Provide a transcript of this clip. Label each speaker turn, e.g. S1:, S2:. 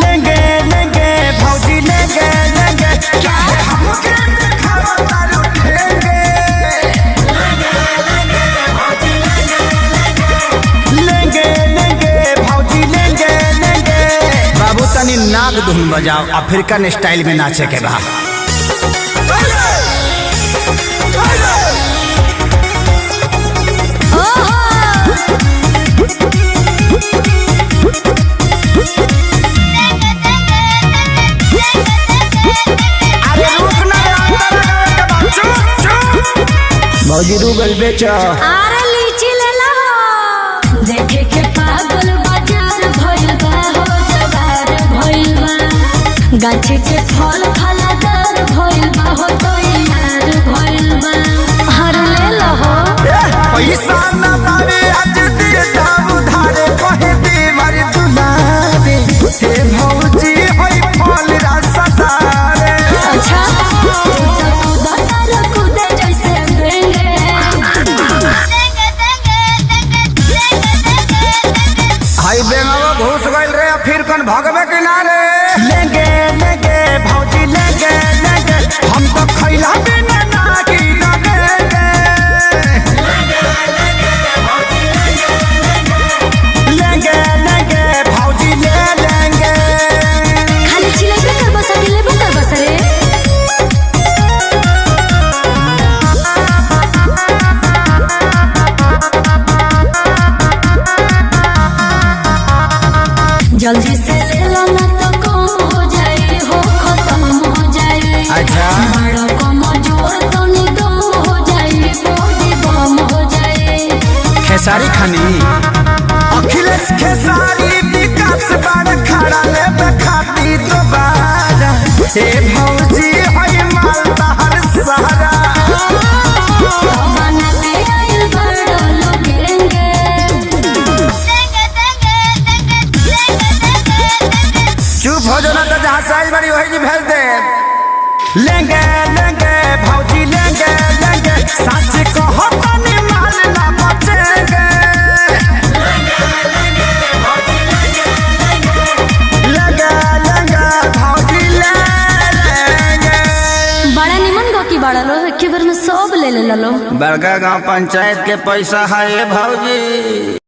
S1: लेंगे लेंगे भौजी लेंगे लेंगे क्या है हमके दिखावा तारू ठेंगे लेंगे लेंगे भौजी लेंगे लेंगे। बाबू तनी नाग धुन बजाओ, अफ्रीकन स्टाइल में नाचे के बा। भौजी रूगल बेचा
S2: आरे लीची ले ला देखे के पागल बाजार भइल बा हो जवार भइल बा गाछी के फल फलादार भइल बा हो तो यार भइल बा हर ले ला हो
S1: पैसा न पावे आज दे दाम उधारे कहे दे मार दुलारे हे भौजी होई फल रसदारे।
S2: अच्छा कूदे जैसे देंगे
S1: हाई बेंगावा घुस गइल रे फिर कन भगवे किनारे। लेंगे लेंगे भौजी लेंगे लेंगे हम तो खैला बिना ना की लगेंगे लेंगे लेंगे भौजी ले लेंगे।
S2: खाली चिलेबे कर बस दिलेबे कर बस रे जल्दी से ले लो ना तो कम हो जाए हो खत्म हो जाए।
S1: अच्छा
S2: बड़ा कम जोर तो निगम हो जाए बॉडी बम हो जाए।
S1: खेसारी खानी अखिलेश खेसारी विकास बार खड़ा ले खाती दोबारा हे भौजी होई माल तहर सहारा।
S2: बना के आइल बड़ा लोगेंगे
S1: चुप हो जाना तो जहाँ साइज बड़ी वही जी भेज दे। लेंगे लेंगे भौजी लेंगे लेंगे सच कहो तनी माल ना बचेंगे लेंगे लेंगे भौजी ले लेंगे।
S2: बड़ा निमन गो की बड़ा लो एक बार में सब ले ले लो।
S1: बड़का गांव पंचायत के पैसा है भौजी।